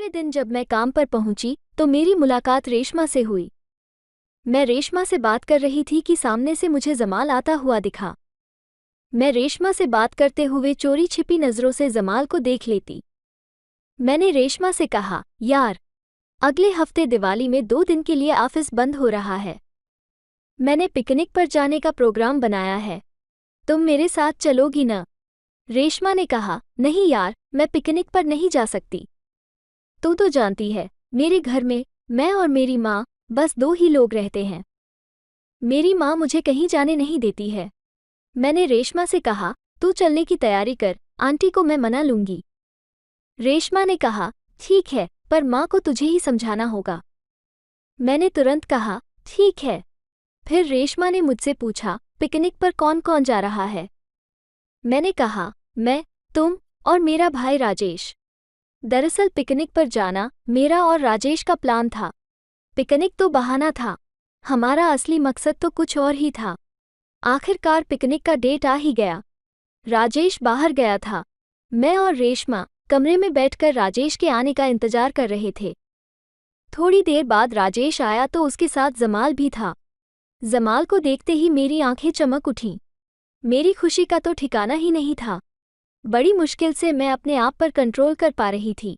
दूसरे दिन जब मैं काम पर पहुंची तो मेरी मुलाकात रेशमा से हुई। मैं रेशमा से बात कर रही थी कि सामने से मुझे जमाल आता हुआ दिखा। मैं रेशमा से बात करते हुए चोरी छिपी नज़रों से जमाल को देख लेती। मैंने रेशमा से कहा, यार, अगले हफ्ते दिवाली में 2 दिन के लिए ऑफिस बंद हो रहा है। मैंने पिकनिक पर जाने का प्रोग्राम बनाया है, तुम मेरे साथ चलोगी ना? रेशमा ने कहा, नहीं यार, मैं पिकनिक पर नहीं जा सकती। तू तो जानती है, मेरे घर में मैं और मेरी माँ बस 2 ही लोग रहते हैं। मेरी माँ मुझे कहीं जाने नहीं देती है। मैंने रेशमा से कहा, तू चलने की तैयारी कर, आंटी को मैं मना लूंगी। रेशमा ने कहा, ठीक है, पर माँ को तुझे ही समझाना होगा। मैंने तुरंत कहा, ठीक है। फिर रेशमा ने मुझसे पूछा, पिकनिक पर कौन कौन जा रहा है? मैंने कहा, मैं, तुम और मेरा भाई राजेश। दरअसल पिकनिक पर जाना मेरा और राजेश का प्लान था। पिकनिक तो बहाना था, हमारा असली मकसद तो कुछ और ही था। आखिरकार पिकनिक का डेट आ ही गया। राजेश बाहर गया था। मैं और रेशमा कमरे में बैठकर राजेश के आने का इंतजार कर रहे थे। थोड़ी देर बाद राजेश आया तो उसके साथ जमाल भी था। जमाल को देखते ही मेरी आंखें चमक उठीं। मेरी खुशी का तो ठिकाना ही नहीं था। बड़ी मुश्किल से मैं अपने आप पर कंट्रोल कर पा रही थी।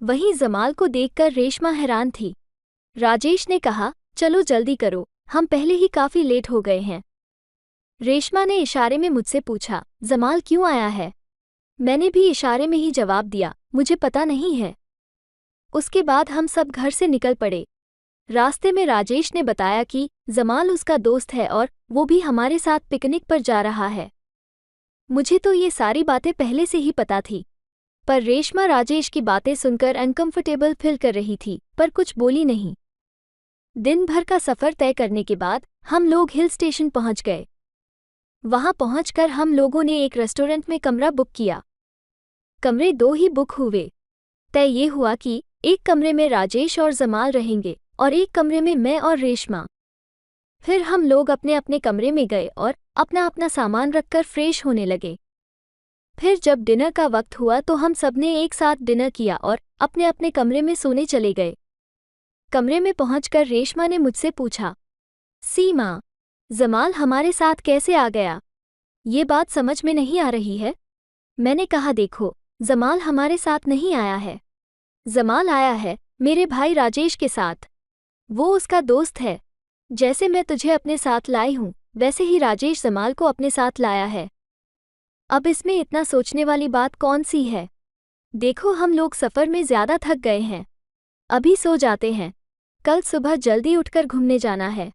वहीं जमाल को देखकर रेशमा हैरान थी। राजेश ने कहा, चलो जल्दी करो, हम पहले ही काफी लेट हो गए हैं। रेशमा ने इशारे में मुझसे पूछा, जमाल क्यों आया है? मैंने भी इशारे में ही जवाब दिया, मुझे पता नहीं है। उसके बाद हम सब घर से निकल पड़े। रास्ते में राजेश ने बताया कि जमाल उसका दोस्त है और वो भी हमारे साथ पिकनिक पर जा रहा है। मुझे तो ये सारी बातें पहले से ही पता थी, पर रेशमा राजेश की बातें सुनकर अनकंफर्टेबल फील कर रही थी, पर कुछ बोली नहीं। दिन भर का सफ़र तय करने के बाद हम लोग हिल स्टेशन पहुंच गए। वहां पहुंचकर हम लोगों ने एक रेस्टोरेंट में कमरा बुक किया। कमरे 2 ही बुक हुए। तय ये हुआ कि एक कमरे में राजेश और जमाल रहेंगे और एक कमरे में मैं और रेशमा। फिर हम लोग अपने अपने कमरे में गए और अपना अपना सामान रखकर फ्रेश होने लगे। फिर जब डिनर का वक्त हुआ तो हम सबने एक साथ डिनर किया और अपने अपने कमरे में सोने चले गए। कमरे में पहुंचकर रेशमा ने मुझसे पूछा, सीमा, जमाल हमारे साथ कैसे आ गया? ये बात समझ में नहीं आ रही है। मैंने कहा, देखो, जमाल हमारे साथ नहीं आया है। जमाल आया है मेरे भाई राजेश के साथ। वो उसका दोस्त है। जैसे मैं तुझे अपने साथ लाई हूँ, वैसे ही राजेश जमाल को अपने साथ लाया है। अब इसमें इतना सोचने वाली बात कौन सी है? देखो, हम लोग सफ़र में ज़्यादा थक गए हैं। अभी सो जाते हैं। कल सुबह जल्दी उठकर घूमने जाना है।